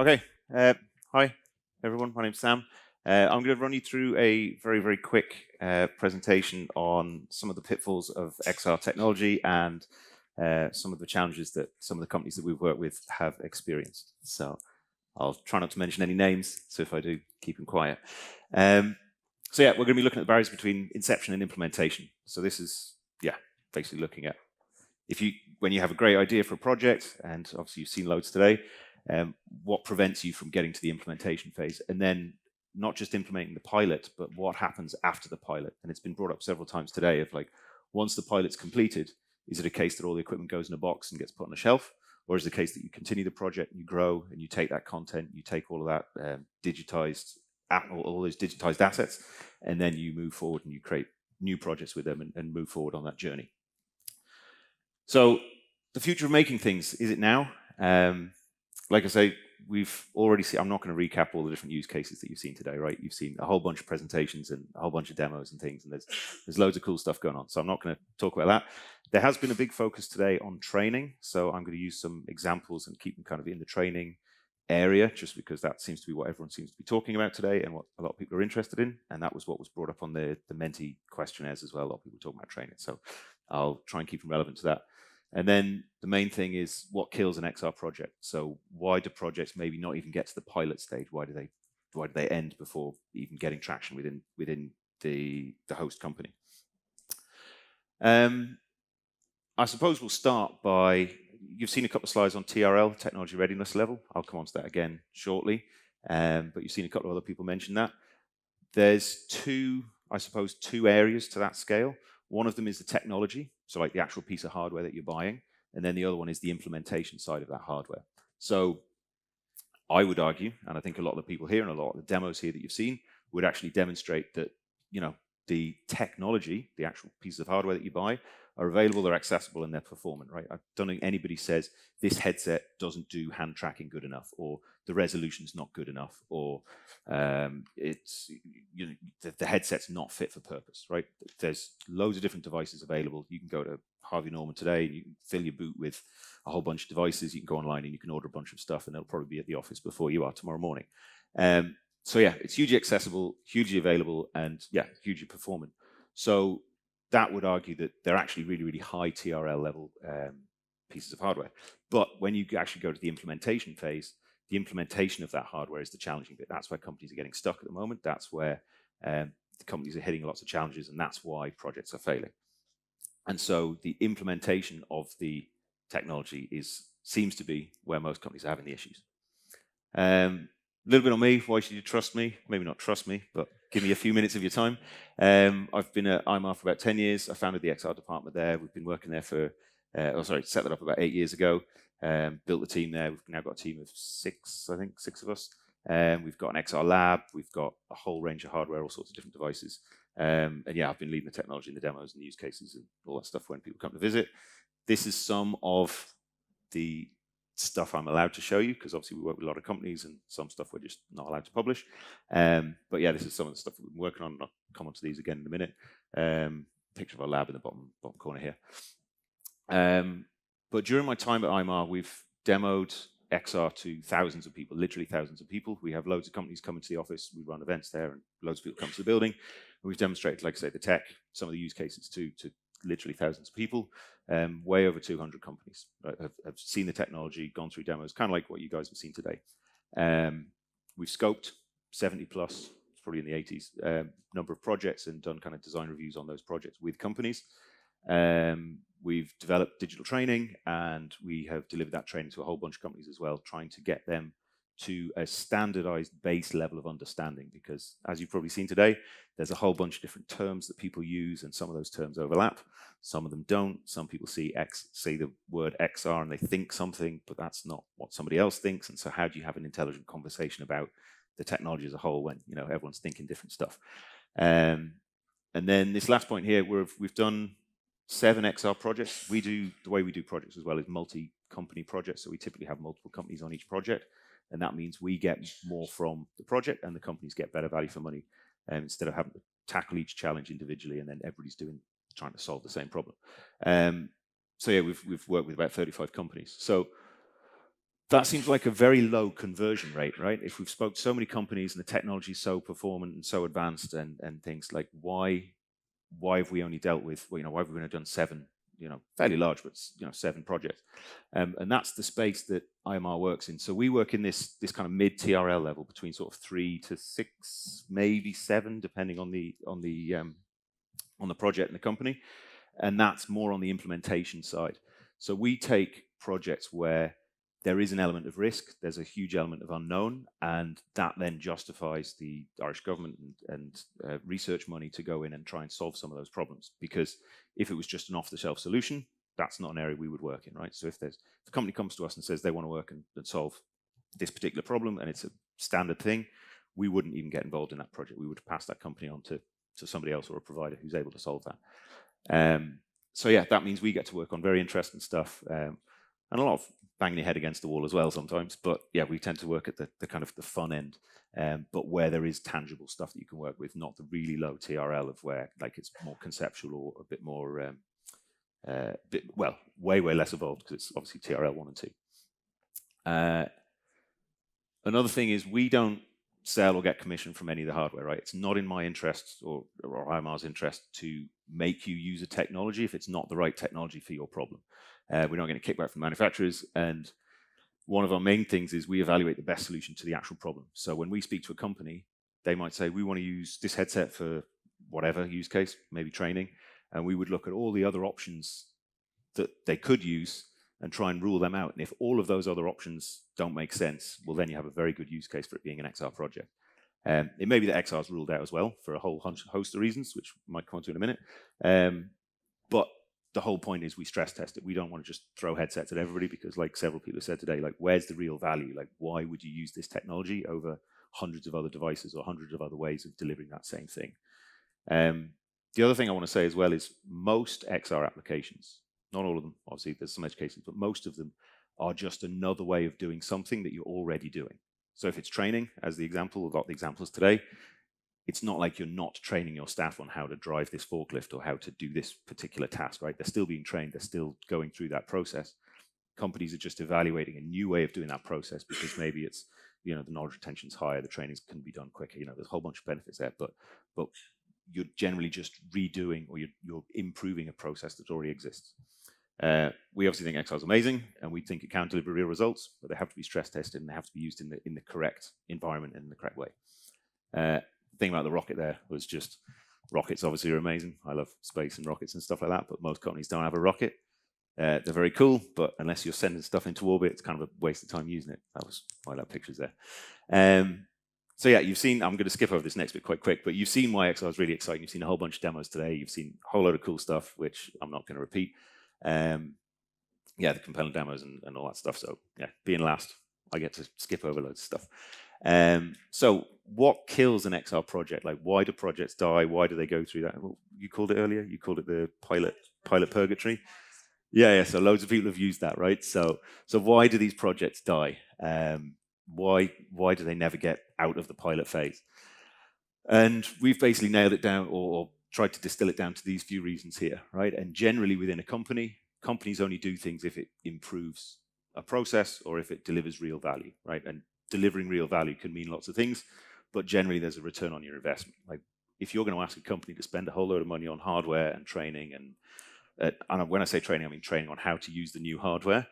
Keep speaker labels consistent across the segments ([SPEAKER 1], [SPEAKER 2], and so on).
[SPEAKER 1] Okay. Hi, everyone. My name's Sam. I'm going to run you through a very, very quick presentation on some of the pitfalls of XR technology and some of the challenges that some of the companies that we've worked with have experienced. So I'll try not to mention any names. So if I do, keep them quiet. So yeah, we're going to be looking at the barriers between inception and implementation. So this is, basically looking at when you have a great idea for a project, and obviously you've seen loads today, what prevents you from getting to the implementation phase, and then not just implementing the pilot, but what happens after the pilot. And it's been brought up several times today of like, once the pilot's completed, is it a case that all the equipment goes in a box and gets put on a shelf? Or is it a case that you continue the project, you grow, and you take that content, you take all of that digitized, all those digitized assets, and then you move forward and you create new projects with them and move forward on that journey. So the future of making things, is it now? Like I say, we've already seen, I'm not going to recap all the different use cases that you've seen today, right? You've seen a whole bunch of presentations and a whole bunch of demos and things, and there's loads of cool stuff going on. So I'm not going to talk about that. There has been a big focus today on training. So I'm going to use some examples and keep them kind of in the training area, just because that seems to be what everyone seems to be talking about today and what a lot of people are interested in. And that was what was brought up on the Menti questionnaires as well. A lot of people talking about training. So I'll try and keep them relevant to that. And then the main thing is what kills an XR project. So why do projects maybe not even get to the pilot stage? Why do they end before even getting traction within the host company? I suppose we'll start by, you've seen a couple of slides on TRL, technology readiness level. I'll come on to that again shortly. But you've seen a couple of other people mention that. There's two areas to that scale. One of them is the technology, so like the actual piece of hardware that you're buying, and then the other one is the implementation side of that hardware. So I would argue, and I think a lot of the people here and a lot of the demos here that you've seen would actually demonstrate that, the technology, the actual pieces of hardware that you buy, are available, they're accessible, and they're performant, right? I don't think anybody says this headset doesn't do hand tracking good enough, or the resolution's not good enough, or it's the headset's not fit for purpose, right? There's loads of different devices available. You can go to Harvey Norman today, you can fill your boot with a whole bunch of devices. You can go online and you can order a bunch of stuff, and it'll probably be at the office before you are tomorrow morning. So yeah, it's hugely accessible, hugely available, and yeah, hugely performant. So that would argue that they're actually really, really high TRL level pieces of hardware. But when you actually go to the implementation phase, the implementation of that hardware is the challenging bit. That's where companies are getting stuck at the moment. That's where the companies are hitting lots of challenges, and that's why projects are failing. And so the implementation of the technology seems to be where most companies are having the issues. A little bit on me. Why should you trust me? Maybe not trust me, but give me a few minutes of your time. I've been at Eirmersive for about 10 years. I founded the XR department there. We've been working there set that up about 8 years ago. Built the team there. We've now got a team of six of us. We've got an XR lab. We've got a whole range of hardware, all sorts of different devices. And yeah, I've been leading the technology and the demos and the use cases and all that stuff when people come to visit. This is some of the stuff I'm allowed to show you, because obviously we work with a lot of companies and some stuff we're just not allowed to publish. But yeah, this is some of the stuff we've been working on. I'll come on to these again in a minute. Picture of our lab in the bottom corner here. But during my time at Eirmersive, we've demoed XR to thousands of people, literally thousands of people. We have loads of companies come into the office. We run events there, and loads of people come to the building. And we've demonstrated, like I say, the tech, some of the use cases too, to literally thousands of people. Way over 200 companies have seen the technology, gone through demos, kind of like what you guys have seen today. We've scoped 70 plus, it's probably in the 80s, number of projects, and done kind of design reviews on those projects with companies. We've developed digital training, and we have delivered that training to a whole bunch of companies as well, trying to get them to a standardized base level of understanding, because as you've probably seen today, there's a whole bunch of different terms that people use, and some of those terms overlap. Some of them don't. Some people see the word XR and they think something, but that's not what somebody else thinks. And so how do you have an intelligent conversation about the technology as a whole when everyone's thinking different stuff? And then this last point here, we've done 7 XR projects. The way we do projects as well is multi-company projects. So we typically have multiple companies on each project. And that means we get more from the project and the companies get better value for money, instead of having to tackle each challenge individually and then everybody's trying to solve the same problem. So yeah, we've worked with about 35 companies. So that seems like a very low conversion rate, right? If we've spoke to so many companies and the technology is so performant and so advanced and things, like why have we only dealt with, well, why have we only done 7, fairly large, but 7 projects? And that's the space that IMR works in. So we work in this kind of mid TRL level between sort of 3 to 6, maybe 7, depending on the project and the company. And that's more on the implementation side. So we take projects where there is an element of risk, there's a huge element of unknown, and that then justifies the Irish government and research money to go in and try and solve some of those problems. Because if it was just an off-the-shelf solution, that's not an area we would work in, right? So if a company comes to us and says they want to work and solve this particular problem, and it's a standard thing, we wouldn't even get involved in that project. We would pass that company on to somebody else or a provider who's able to solve that. So yeah, that means we get to work on very interesting stuff, and a lot of banging your head against the wall as well sometimes. But yeah, we tend to work at the kind of the fun end, but where there is tangible stuff that you can work with, not the really low TRL of where like it's more conceptual or a bit more, way less evolved, because it's obviously TRL 1 and 2. Another thing is we don't sell or get commission from any of the hardware, right? It's not in my interest or IMR's interest to make you use a technology if it's not the right technology for your problem. We're not getting a kickback from manufacturers, and one of our main things is we evaluate the best solution to the actual problem. So when we speak to a company, they might say, we want to use this headset for whatever use case, maybe training, and we would look at all the other options that they could use and try and rule them out. And if all of those other options don't make sense, well, then you have a very good use case for it being an XR project. It may be that XR is ruled out as well for a whole host of reasons, which we might come on to in a minute. But the whole point is we stress test it. We don't want to just throw headsets at everybody, because like several people have said today, like where's the real value? Like why would you use this technology over hundreds of other devices or hundreds of other ways of delivering that same thing? The other thing I want to say as well is most XR applications, not all of them, obviously there's some edge cases, but most of them are just another way of doing something that you're already doing. So if it's training, as the example, we've got the examples today, it's not like you're not training your staff on how to drive this forklift or how to do this particular task, right? They're still being trained, they're still going through that process. Companies are just evaluating a new way of doing that process because maybe it's, the knowledge retention's higher, the trainings can be done quicker, there's a whole bunch of benefits there, but you're generally just redoing or you're improving a process that already exists. We obviously think XR is amazing, and we think it can deliver real results, but they have to be stress tested and they have to be used in the correct environment and in the correct way. The thing about the rocket there was just, rockets obviously are amazing. I love space and rockets and stuff like that, but most companies don't have a rocket. They're very cool, but unless you're sending stuff into orbit, it's kind of a waste of time using it. That was why that picture's there. So yeah, you've seen, I'm going to skip over this next bit quite quick, but you've seen why XR is really exciting. You've seen a whole bunch of demos today. You've seen a whole load of cool stuff, which I'm not going to repeat. Yeah, the compelling demos and all that stuff. So yeah, being last, I get to skip over loads of stuff. So what kills an XR project? Like, why do projects die? Why do they go through that? Well, you called it earlier. You called it the pilot purgatory. Yeah. So loads of people have used that, right? So why do these projects die? Why do they never get out of the pilot phase? And we've basically nailed it down or tried to distill it down to these few reasons here, right? And generally within a company, companies only do things if it improves a process or if it delivers real value, right? And delivering real value can mean lots of things, but generally there's a return on your investment. Like if you're going to ask a company to spend a whole load of money on hardware and training, and when I say training, I mean training on how to use the new hardware,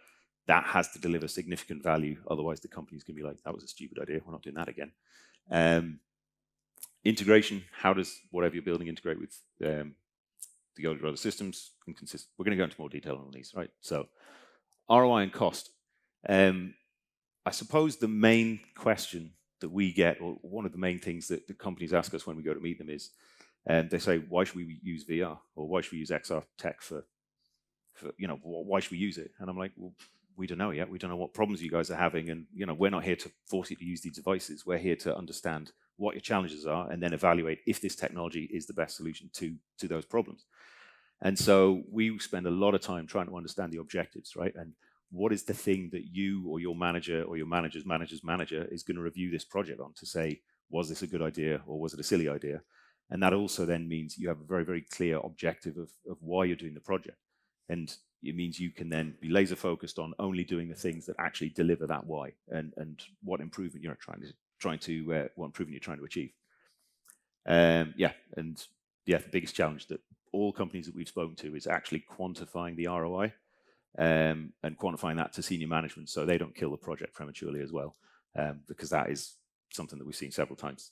[SPEAKER 1] that has to deliver significant value. Otherwise, the company's going to be like, that was a stupid idea. We're not doing that again. Integration, how does whatever you're building integrate with the other systems? We're going to go into more detail on these, right? So ROI and cost. I suppose the main question that we get, or one of the main things that the companies ask us when we go to meet them is, they say, why should we use VR? Or why should we use XR tech for why should we use it? And I'm like, well, we don't know yet. We don't know what problems you guys are having. And, we're not here to force you to use these devices. We're here to understand what your challenges are and then evaluate if this technology is the best solution to those problems. And so we spend a lot of time trying to understand the objectives, right? And what is the thing that you or your manager or your manager's manager's manager is going to review this project on to say, was this a good idea or was it a silly idea? And that also then means you have a very, very clear objective of why you're doing the project. And it means you can then be laser focused on only doing the things that actually deliver that why and what improvement you're trying to what improvement you're trying to achieve. The biggest challenge that all companies that we've spoken to is actually quantifying the ROI and quantifying that to senior management so they don't kill the project prematurely as well, because that is something that we've seen several times.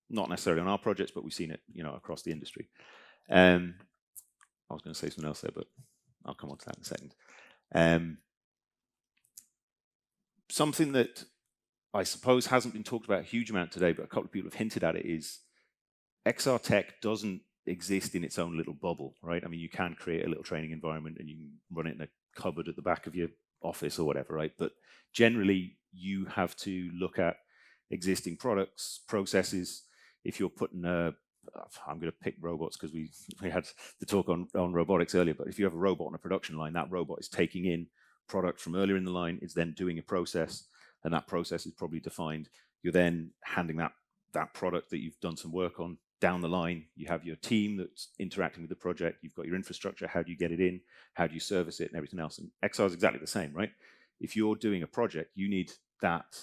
[SPEAKER 1] Not necessarily on our projects, but we've seen it, across the industry. I was going to say something else there, but I'll come on to that in a second. Something that I suppose hasn't been talked about a huge amount today, but a couple of people have hinted at it, is XR tech doesn't exist in its own little bubble, right? I mean, you can create a little training environment and you can run it in a cupboard at the back of your office or whatever, right? But generally, you have to look at existing products, processes. If you're putting I'm going to pick robots because we had the talk on robotics earlier, but if you have a robot on a production line, that robot is taking in product from earlier in the line, it's then doing a process, and that process is probably defined. You're then handing that product that you've done some work on down the line. You have your team that's interacting with the project. You've got your infrastructure. How do you get it in? How do you service it and everything else? And XR is exactly the same, right? If you're doing a project, you need that.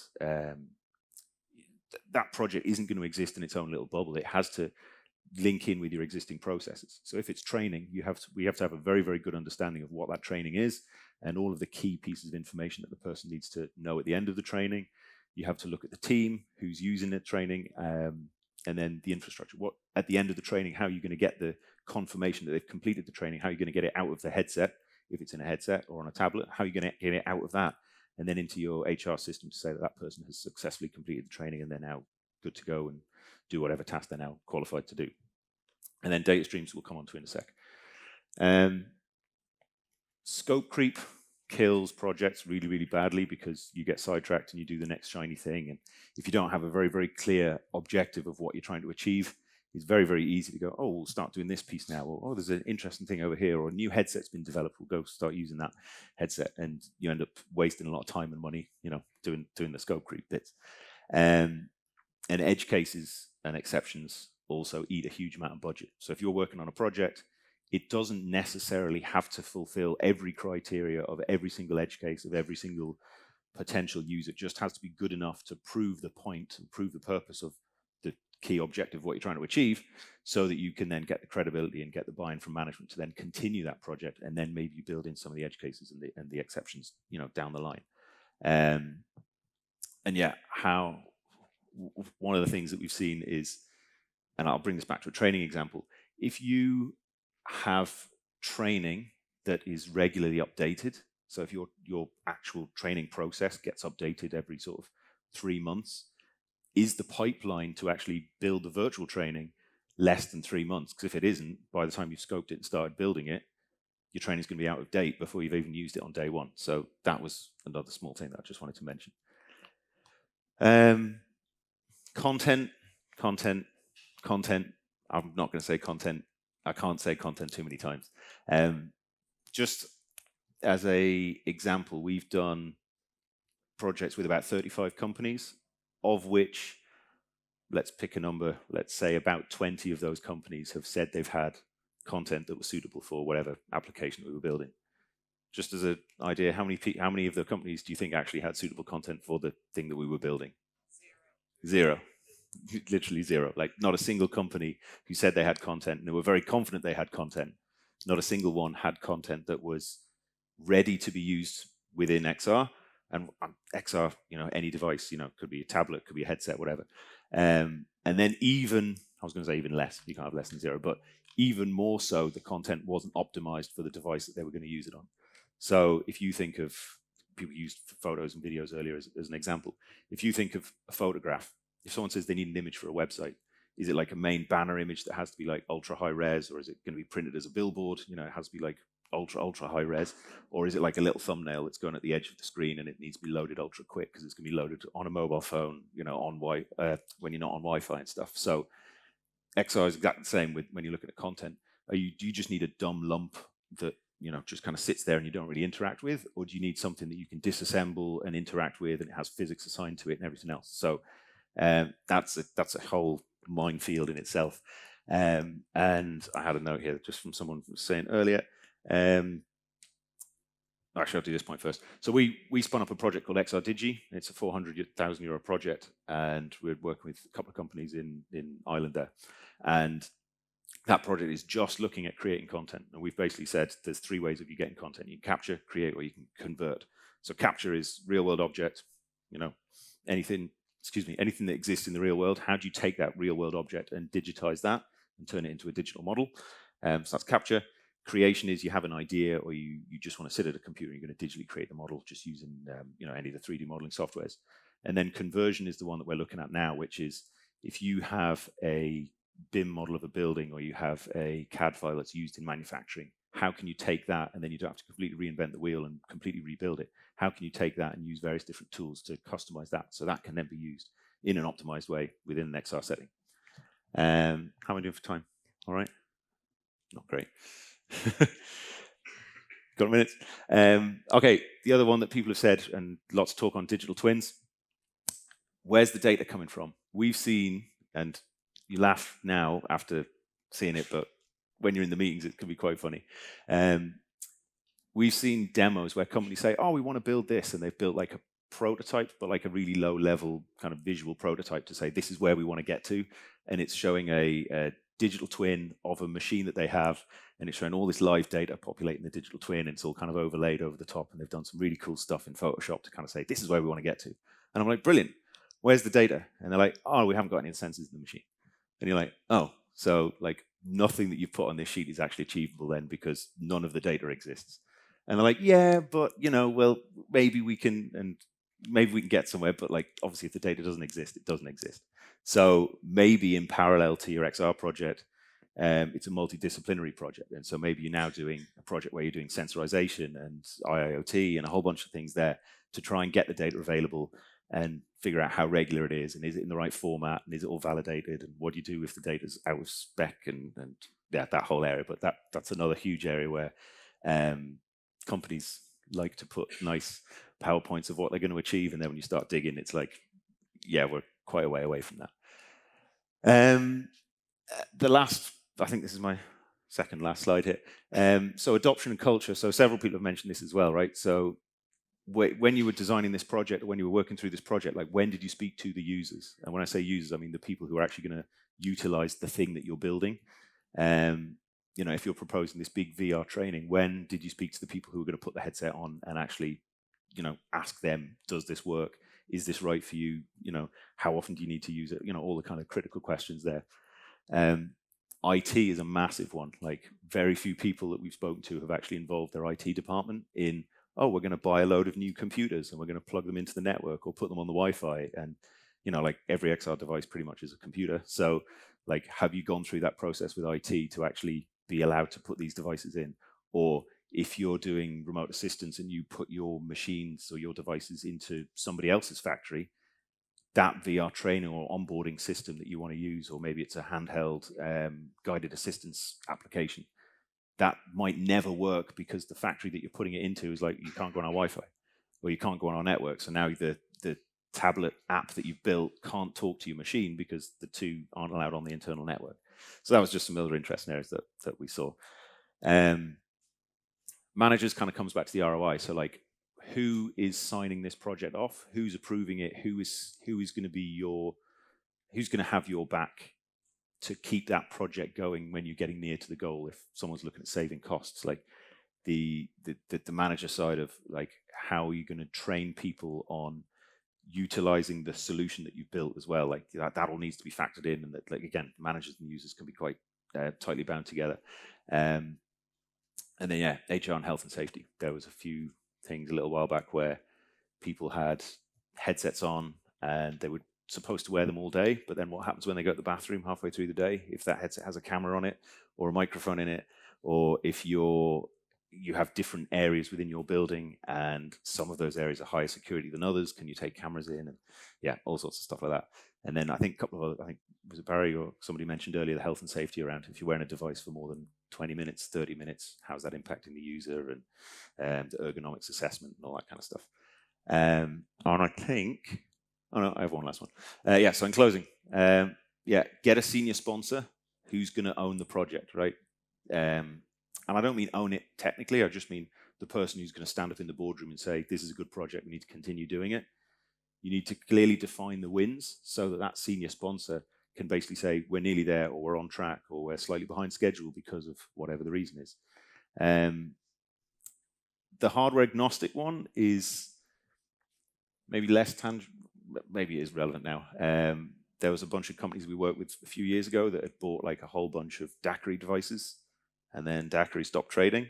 [SPEAKER 1] That project isn't going to exist in its own little bubble. It has to link in with your existing processes. So if it's training, we have to have a very, very good understanding of what that training is and all of the key pieces of information that the person needs to know at the end of the training. You have to look at the team who's using the training, and then the infrastructure. What at the end of the training, how are you going to get the confirmation that they've completed the training? How are you going to get it out of the headset, if it's in a headset or on a tablet? How are you going to get it out of that and then into your HR system to say that that person has successfully completed the training and they're now good to go and do whatever task they're now qualified to do? And then data streams we'll come on to in a sec. Scope creep kills projects really, really badly because you get sidetracked and you do the next shiny thing. And if you don't have a very, very clear objective of what you're trying to achieve, it's very, very easy to go, oh, we'll start doing this piece now. Or, oh, there's an interesting thing over here. Or a new headset's been developed. We'll go start using that headset. And you end up wasting a lot of time and money, doing the scope creep bits. And edge cases and exceptions also eat a huge amount of budget. So if you're working on a project, it doesn't necessarily have to fulfill every criteria of every single edge case, of every single potential user. It just has to be good enough to prove the point and prove the purpose of the key objective of what you're trying to achieve, so that you can then get the credibility and get the buy-in from management to then continue that project, and then maybe build in some of the edge cases and the exceptions, down the line. One of the things that we've seen is, and I'll bring this back to a training example, if you have training that is regularly updated, so if your actual training process gets updated every sort of 3 months, is the pipeline to actually build the virtual training less than 3 months? Because if it isn't, by the time you've scoped it and started building it, your training is going to be out of date before you've even used it on day one. So that was another small thing that I just wanted to mention. Content. I'm not going to say content. I can't say content too many times. Just as an example, we've done projects with about 35 companies, of which, let's pick a number, let's say about 20 of those companies have said they've had content that was suitable for whatever application we were building. Just as an idea, how many of the companies do you think actually had suitable content for the thing that we were building? Zero. Literally zero. Like, not a single company who said they had content and they were very confident they had content, not a single one had content that was ready to be used within XR. And XR, any device, could be a tablet, could be a headset, whatever. And then even, I was going to say even less, you can't have less than zero, but even more so, the content wasn't optimized for the device that they were going to use it on. So if you think of, people used photos and videos earlier as an example. If you think of a photograph, if someone says they need an image for a website, is it like a main banner image that has to be like ultra high res, or is it going to be printed as a billboard? It has to be like ultra high res, or is it like a little thumbnail that's going at the edge of the screen and it needs to be loaded ultra quick because it's going to be loaded on a mobile phone, when you're not on Wi-Fi and stuff. So XR is exactly the same with when you look at the content. Do you just need a dumb lump that just kind of sits there and you don't really interact with, or do you need something that you can disassemble and interact with and it has physics assigned to it and everything else? So that's a whole minefield in itself. And I had a note here just from someone saying earlier, Actually, I'll do this point first. So we spun up a project called XRDigi. It's a 400,000 euro project, and we're working with a couple of companies in Ireland there. And that project is just looking at creating content. And we've basically said there's 3 ways of you getting content. You can capture, create, or you can convert. So capture is real world object, anything that exists in the real world. How do you take that real world object and digitize that and turn it into a digital model? So that's capture. Creation is you have an idea, or you just want to sit at a computer and you're going to digitally create the model just using any of the 3D modeling softwares. And then conversion is the one that we're looking at now, which is if you have a BIM model of a building, or you have a CAD file that's used in manufacturing, how can you take that, and then you don't have to completely reinvent the wheel and completely rebuild it? How can you take that and use various different tools to customize that, so that can then be used in an optimized way within an XR setting? How am I doing for time? All right? Not great. Got a minute? Okay, the other one that people have said, and lots of talk on digital twins. Where's the data coming from? We've seen, and you laugh now after seeing it, but when you're in the meetings, it can be quite funny. We've seen demos where companies say, oh, we want to build this, and they've built like a prototype, but like a really low level kind of visual prototype to say, this is where we want to get to. And it's showing a digital twin of a machine that they have, and it's showing all this live data populating the digital twin, and it's all kind of overlaid over the top, and they've done some really cool stuff in Photoshop to kind of say, this is where we want to get to. And I'm like, brilliant, where's the data? And they're like, oh, we haven't got any sensors in the machine. And you're like, oh, so like nothing that you've put on this sheet is actually achievable then, because none of the data exists. And they're like, yeah, but well, maybe we can get somewhere, but like obviously if the data doesn't exist, it doesn't exist. So maybe in parallel to your XR project, it's a multidisciplinary project. And so maybe you're now doing a project where you're doing sensorization and IIoT and a whole bunch of things there to try and get the data available and figure out how regular it is, and is it in the right format, and is it all validated, and what do you do if the data's out of spec, and yeah, that whole area. But that's another huge area where companies like to put nice PowerPoints of what they're going to achieve, and then when you start digging, it's like, yeah, we're quite a way away from that. The last, I think this is my second last slide here. So adoption and culture. So several people have mentioned this as well, right? So when you were designing this project, or when you were working through this project, like when did you speak to the users? And when I say users, I mean the people who are actually going to utilize the thing that you're building. If you're proposing this big VR training, when did you speak to the people who are going to put the headset on and actually, ask them, does this work? Is this right for you? How often do you need to use it? All the kind of critical questions there. IT is a massive one. Like very few people that we've spoken to have actually involved their IT department in, oh, we're going to buy a load of new computers and we're going to plug them into the network or put them on the Wi-Fi. And, like every XR device pretty much is a computer. So like, have you gone through that process with IT to actually be allowed to put these devices in? Or if you're doing remote assistance and you put your machines or your devices into somebody else's factory, that VR training or onboarding system that you want to use, or maybe it's a handheld guided assistance application, that might never work because the factory that you're putting it into is like, you can't go on our Wi-Fi or you can't go on our network. So now the tablet app that you've built can't talk to your machine because the two aren't allowed on the internal network. So that was just some other interesting areas that we saw. Managers kind of comes back to the ROI. So like, who is signing this project off? Who's approving it? Who is going to have your back to keep that project going when you're getting near to the goal? If someone's looking at saving costs, like the manager side of like, how are you going to train people on utilizing the solution that you've built as well? Like that all needs to be factored in, and that, like, again, managers and users can be quite tightly bound together. And then yeah, HR and health and safety. There was a few things a little while back where people had headsets on and they were supposed to wear them all day, but then what happens when they go to the bathroom halfway through the day? If that headset has a camera on it or a microphone in it, or if you have different areas within your building and some of those areas are higher security than others, can you take cameras in? And yeah, all sorts of stuff like that. And then I think a couple of other, I think was it Barry or somebody mentioned earlier, the health and safety around if you're wearing a device for more than 20 minutes, 30 minutes, how's that impacting the user, and the ergonomics assessment and all that kind of stuff. And I think, oh no, I have one last one. Yeah, so in closing, yeah, get a senior sponsor who's going to own the project, right? And I don't mean own it technically, I just mean the person who's going to stand up in the boardroom and say, this is a good project, we need to continue doing it. You need to clearly define the wins so that that senior sponsor can basically say, we're nearly there, or we're on track, or we're slightly behind schedule because of whatever the reason is. The hardware agnostic one is maybe less tangible, maybe it is relevant now. There was a bunch of companies we worked with a few years ago that had bought like a whole bunch of DAQRI devices, and then DAQRI stopped trading.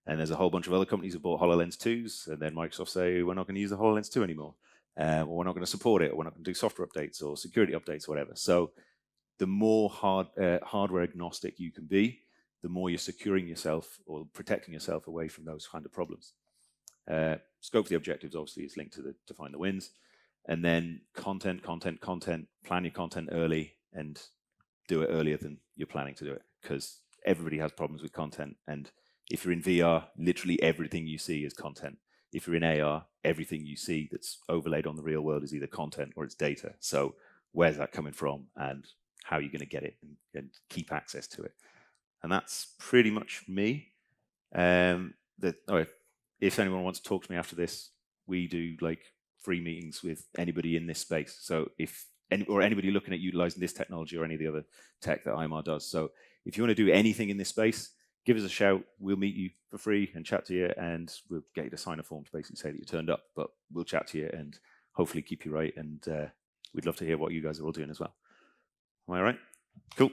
[SPEAKER 1] And there's a whole bunch of other companies who bought HoloLens 2s, and then Microsoft say, we're not going to use the HoloLens 2 anymore, or we're not going to support it, or we're not going to do software updates or security updates or whatever. So the more hardware agnostic you can be, the more you're securing yourself or protecting yourself away from those kind of problems. Scope for the objectives obviously is linked to define the wins. And then content, plan your content early and do it earlier than you're planning to do it, because everybody has problems with content. And if you're in VR, literally everything you see is content. If you're in AR, everything you see that's overlaid on the real world is either content or it's data. So where's that coming from, and how are you going to get it and keep access to it? And that's pretty much me. If anyone wants to talk to me after this, we do like free meetings with anybody in this space. So if anybody looking at utilizing this technology or any of the other tech that Eirmer does. So if you want to do anything in this space, give us a shout. We'll meet you for free and chat to you, and we'll get you to sign a form to basically say that you turned up. But we'll chat to you and hopefully keep you right. And we'd love to hear what you guys are all doing as well. Am I all right? Cool.